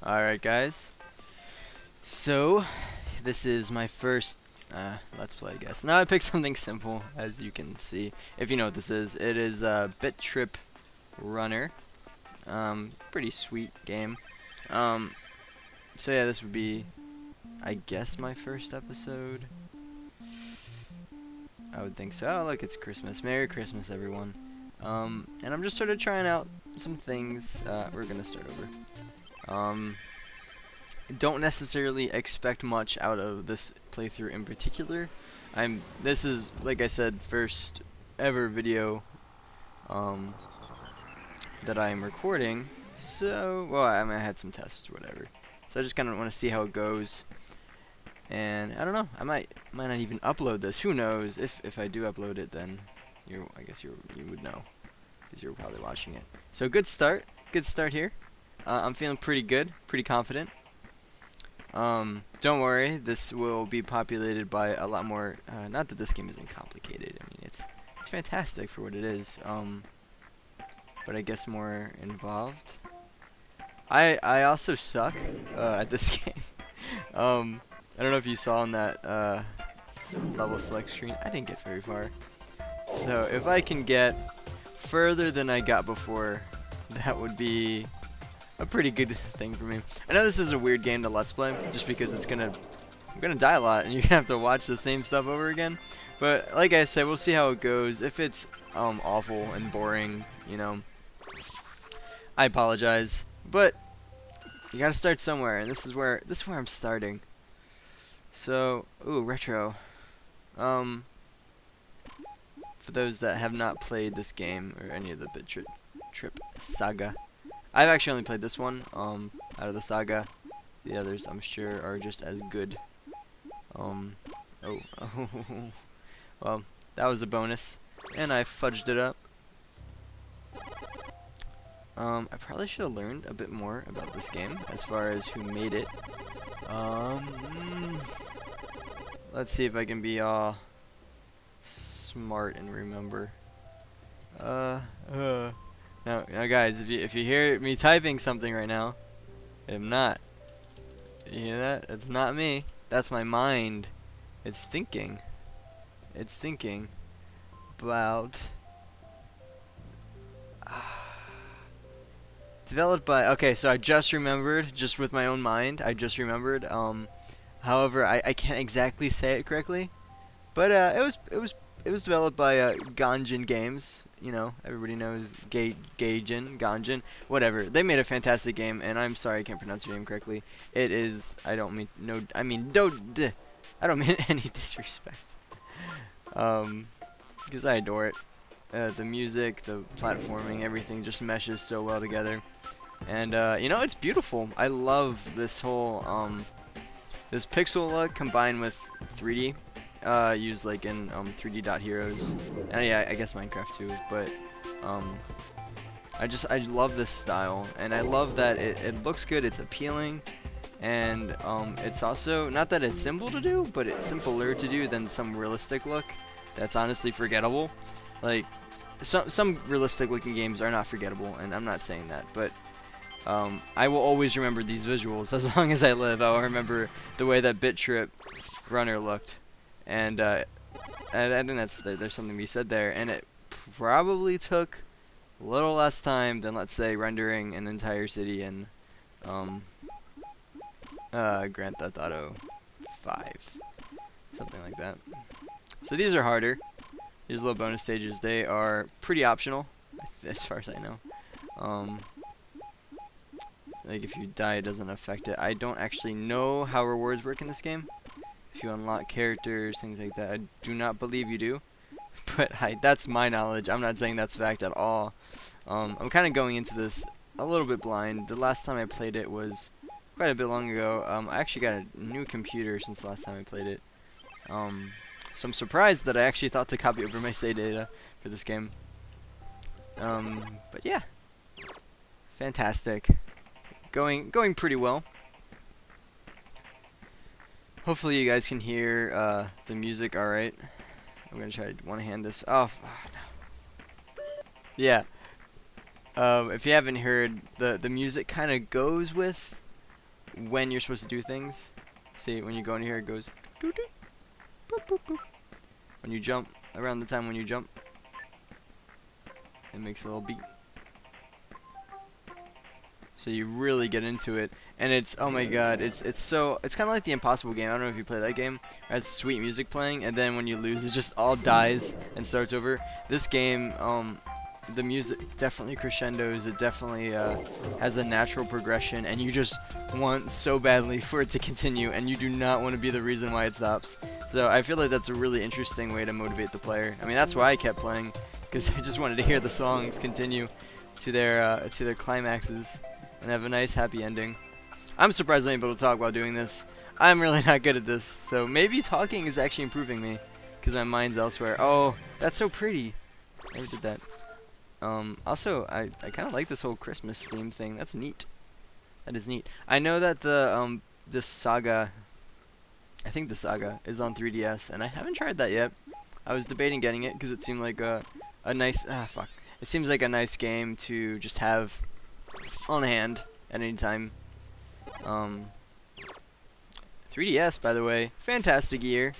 Alright guys, so this is my first Let's Play, I guess. Now I picked something simple, as you can see, if you know what this is. It is Bit Trip Runner. Pretty sweet game. So yeah, this would be, I guess, my first episode. I would think so. Oh look, it's Christmas. Merry Christmas, everyone. And I'm just sort of trying out some things. We're gonna start over. Don't necessarily expect much out of this playthrough in particular. This is, like I said, first ever video that I am recording. So, well, I mean, I had some tests or whatever. So I just kind of want to see how it goes. And I don't know, I might not even upload this. Who knows? If I do upload it, then I guess you would know, because you're probably watching it. So good start here. I'm feeling pretty good, pretty confident. Don't worry, this will be populated by a lot more, not that this game isn't complicated, I mean, it's fantastic for what it is, but I guess more involved. I also suck, at this game. I don't know if you saw on that, level select screen, I didn't get very far. So, if I can get further than I got before, that would be a pretty good thing for me. I know this is a weird game to Let's Play, just because I'm gonna die a lot, and you're gonna have to watch the same stuff over again. But like I said, we'll see how it goes. If it's awful and boring, you know, I apologize. But you gotta start somewhere, and this is where I'm starting. So, ooh, retro. For those that have not played this game or any of the Bit Trip saga, I've actually only played this one, out of the saga. The others, I'm sure, are just as good. Oh, well, that was a bonus, and I fudged it up. I probably should have learned a bit more about this game, as far as who made it. Let's see if I can be all smart and remember. Now, guys, if you hear me typing something right now, I'm not. You hear that? It's not me. That's my mind. It's thinking. It's thinking about. Developed by. Okay, so I just remembered, just with my own mind. I just remembered. However, I can't exactly say it correctly, but it was developed by Ganjin Games. You know, everybody knows Ganjin, whatever. They made a fantastic game, and I'm sorry I can't pronounce your name correctly. It is. I don't mean I don't mean any disrespect. Because I adore it. The music, the platforming, everything just meshes so well together, and you know, it's beautiful. I love this whole this pixel look combined with 3D. Used like in 3D Dot Heroes, and yeah, I guess Minecraft too. But I love this style, and I love that it looks good. It's appealing, and it's also not that it's simple to do, but it's simpler to do than some realistic look that's honestly forgettable. Like some realistic looking games are not forgettable, and I'm not saying that, but I will always remember these visuals as long as I live. I will remember the way that Bit Trip Runner looked. And I think there's something to be said there, and it probably took a little less time than, let's say, rendering an entire city in Grand Theft Auto 5, something like that. So these are harder. These little bonus stages, they are pretty optional, as far as I know. Like if you die, it doesn't affect it. I don't actually know how rewards work in this game. If you unlock characters, things like that, I do not believe you do. But that's my knowledge. I'm not saying that's fact at all. I'm kind of going into this a little bit blind. The last time I played it was quite a bit long ago. I actually got a new computer since the last time I played it. So I'm surprised that I actually thought to copy over my save data for this game. But yeah, fantastic. Going pretty well. Hopefully you guys can hear the music alright. I'm gonna try to one-hand this off. Oh, no. Yeah. If you haven't heard, the music kind of goes with when you're supposed to do things. See, when you go in here, it goes doo doo, boop, boop, boop. When you jump, around the time when you jump, it makes a little beat. So you really get into it, and it's, oh my god, it's kind of like the Impossible game. I don't know if you play that game. It has sweet music playing, and then when you lose, it just all dies and starts over. This game, the music definitely crescendos. It definitely has a natural progression, and you just want so badly for it to continue, and you do not want to be the reason why it stops. So I feel like that's a really interesting way to motivate the player. I mean, that's why I kept playing, because I just wanted to hear the songs continue to their climaxes and have a nice happy ending. I'm surprised I'm able to talk while doing this. I'm really not good at this, so maybe talking is actually improving me, because my mind's elsewhere. Oh, that's so pretty. Never did that. Also, I kind of like this whole Christmas theme thing. That's neat. That is neat. I know that this Saga, I think the Saga is on 3DS, and I haven't tried that yet. I was debating getting it because it seemed like a nice, it seems like a nice game to just have on hand at any time. 3DS, by the way, fantastic year.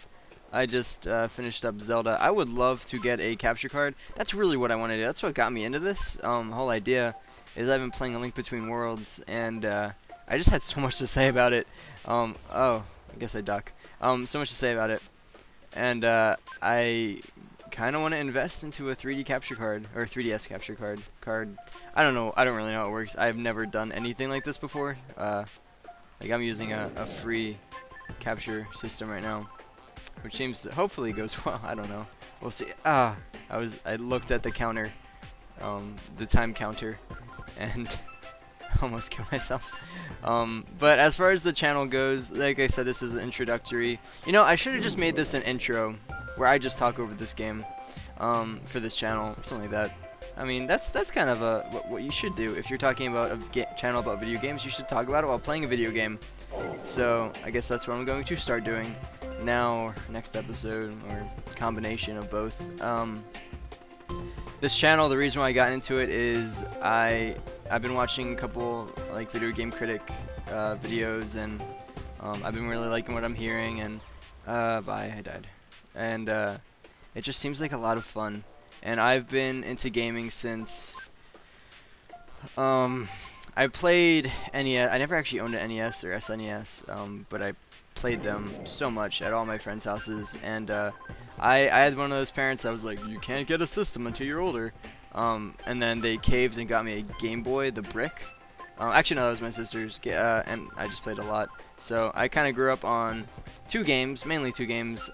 I just finished up Zelda. I would love to get a capture card. That's really what I want to do. That's what got me into this whole idea. Is I've been playing A Link Between Worlds, and I just had so much to say about it. Oh, I guess I duck. So much to say about it, and I kind of want to invest into a 3D capture card or 3DS capture card. I don't know. I don't really know how it works. I've never done anything like this before. Like I'm using a free capture system right now, which seems to hopefully goes well. I don't know. We'll see. I looked at the counter, the time counter, and almost killed myself. But as far as the channel goes, like I said, this is introductory. You know, I should have just made this an intro where I just talk over this game for this channel, something like that. I mean, that's kind of what you should do if you're talking about a channel about video games. You should talk about it while playing a video game. So I guess that's what I'm going to start doing now, or next episode, or combination of both. This channel, the reason why I got into it is I've been watching a couple like video game critic videos, and I've been really liking what I'm hearing, and I died. And it just seems like a lot of fun. And I've been into gaming since I played NES. I never actually owned an NES or SNES, but I played them so much at all my friends' houses, and I had one of those parents that was like, you can't get a system until you're older, and then they caved and got me a Game Boy, the brick. Actually, no, that was my sister's, and I just played a lot. So I kind of grew up on mainly two games,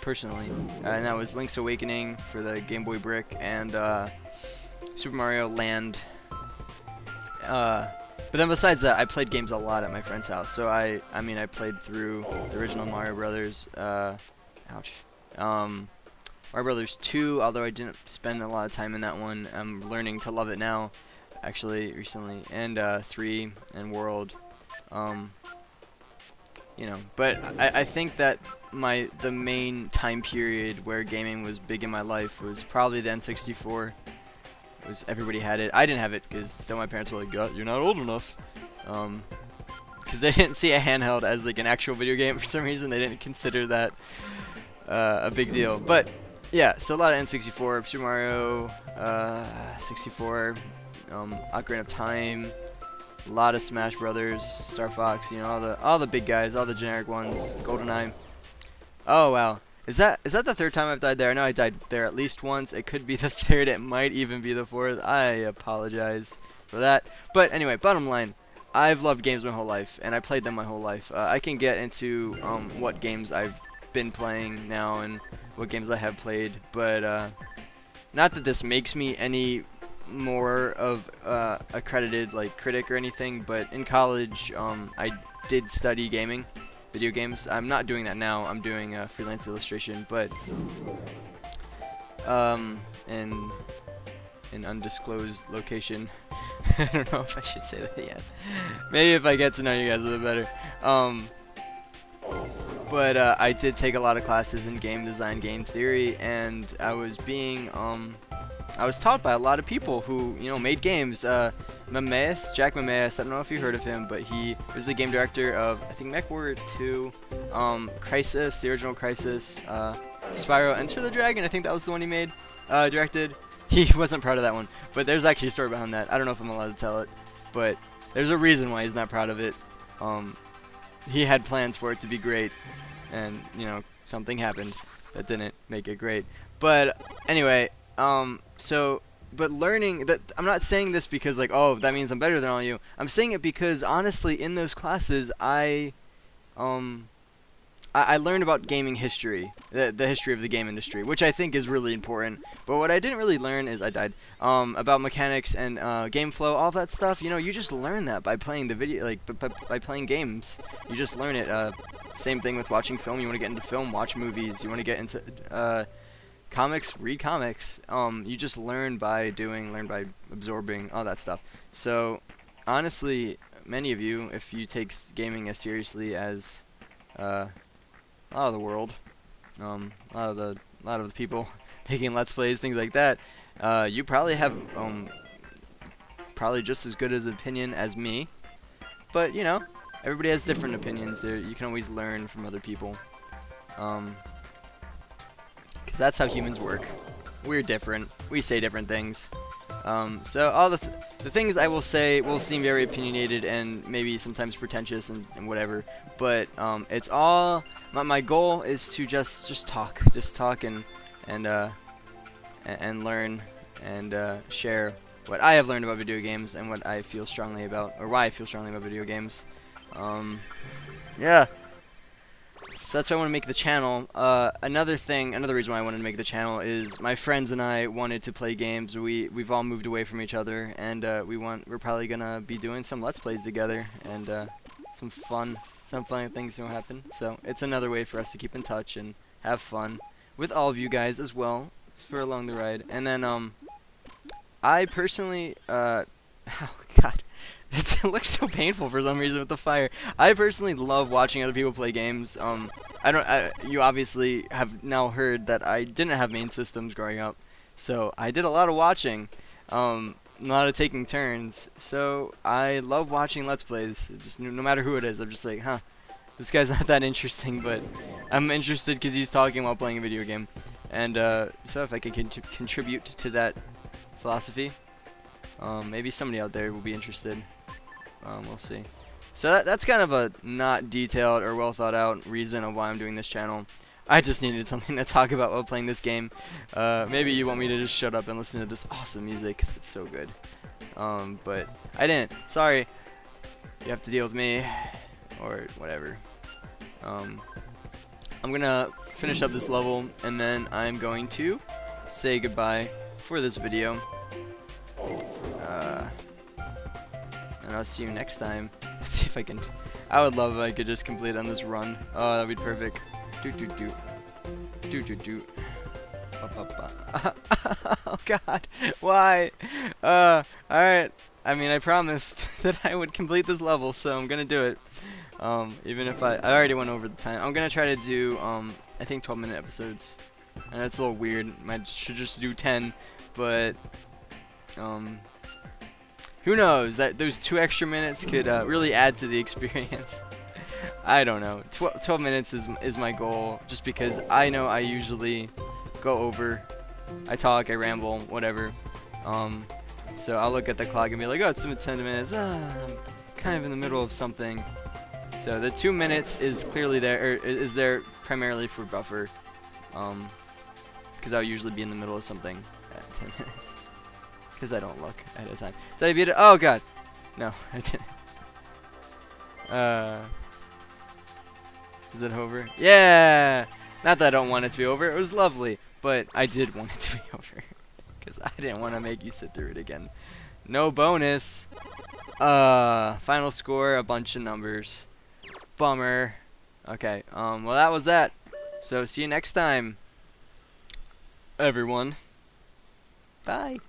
personally, and that was Link's Awakening for the Game Boy Brick and Super Mario Land. But then besides that, I played games a lot at my friend's house. So I mean, I played through the original Mario Brothers. Mario Brothers 2, although I didn't spend a lot of time in that one. I'm learning to love it now, actually, recently. And 3 and World. You know, but I think that the main time period where gaming was big in my life was probably the N64. Everybody had it. I didn't have it because some of my parents were like, "You're not old enough," because they didn't see a handheld as like an actual video game for some reason. They didn't consider that a big deal. But yeah, so a lot of N64, Super Mario 64, Ocarina of Time. A lot of Smash Brothers, Star Fox, you know, all the big guys, all the generic ones, GoldenEye. Oh wow, is that the third time I've died there? I know I died there at least once. It could be the third. It might even be the fourth. I apologize for that. But anyway, bottom line, I've loved games my whole life, and I played them my whole life. I can get into what games I've been playing now and what games I have played, but not that this makes me any more of accredited like critic or anything, but in college I did study gaming, video games. I'm not doing that now. I'm doing freelance illustration, but in an undisclosed location. I don't know if I should say that yet. Maybe if I get to know you guys a bit better. But I did take a lot of classes in game design, game theory, and I was being I was taught by a lot of people who, you know, made games. Mameus, Jack Mameus, I don't know if you heard of him, but he was the game director of, I think, MechWarrior 2, Crysis, the original Crysis, Spyro, Enter the Dragon, I think that was the one he made, directed. He wasn't proud of that one, but there's actually a story behind that. I don't know if I'm allowed to tell it, but there's a reason why he's not proud of it. He had plans for it to be great, and, you know, something happened that didn't make it great. But anyway, but learning that, I'm not saying this because like, oh, that means I'm better than all you. I'm saying it because honestly, in those classes, I learned about gaming history, the history of the game industry, which I think is really important. But what I didn't really learn is about mechanics and game flow, all that stuff. You know, you just learn that by playing the video, like by playing games. You just learn it. Same thing with watching film. You want to get into film, watch movies. You want to get into comics, read comics. You just learn by doing, learn by absorbing, all that stuff. So honestly, many of you, if you take gaming as seriously as a lot of the world, a lot of the people making Let's Plays, things like that, you probably have probably just as good as an opinion as me. But you know, everybody has different opinions. There, you can always learn from other people. Because that's how humans work. We're different. We say different things. So all the things I will say will seem very opinionated and maybe sometimes pretentious and whatever. But it's all my goal is to just talk and learn and share what I have learned about video games and what I feel strongly about, or why I feel strongly about video games. Yeah. So that's why I want to make the channel. Another reason why I wanted to make the channel is my friends and I wanted to play games. We've all moved away from each other, and we're probably gonna be doing some Let's Plays together, and some fun things will happen. So it's another way for us to keep in touch and have fun with all of you guys as well. It's for along the ride. And then I personally, oh god. It looks so painful for some reason with the fire. I personally love watching other people play games. You obviously have now heard that I didn't have main systems growing up, so I did a lot of watching, a lot of taking turns. So I love watching Let's Plays. Just no matter who it is, I'm just like, huh, this guy's not that interesting, but I'm interested because he's talking while playing a video game. And so if I can contribute to that philosophy, maybe somebody out there will be interested. We'll see. So that's kind of a not detailed or well thought out reason of why I'm doing this channel. I just needed something to talk about while playing this game. Maybe you want me to just shut up and listen to this awesome music because it's so good. But I didn't. Sorry. You have to deal with me or whatever. I'm gonna finish up this level and then I'm going to say goodbye for this video. And I'll see you next time. Let's see if I can. I would love if I could just complete on this run. Oh, that'd be perfect. Oh God, why? Alright. I mean, I promised that I would complete this level, so I'm gonna do it. Even if I already went over the time. I'm gonna try to do I think 12-minute episodes. And that's a little weird. I should just do 10, but who knows? That those 2 extra minutes could really add to the experience. I don't know. 12 minutes is my goal, just because I know I usually go over. I talk, I ramble, whatever. So I'll look at the clock and be like, oh, it's 10 minutes. I'm kind of in the middle of something. So the 2 minutes is clearly there, or is there primarily for buffer. Because I'll usually be in the middle of something at 10 minutes. Because I don't look at a time. Did I beat it? Oh god. No, I didn't. Is it over? Yeah! Not that I don't want it to be over. It was lovely. But I did want it to be over. Because I didn't want to make you sit through it again. No bonus. Final score, a bunch of numbers. Bummer. Okay, well that was that. So see you next time, everyone. Bye.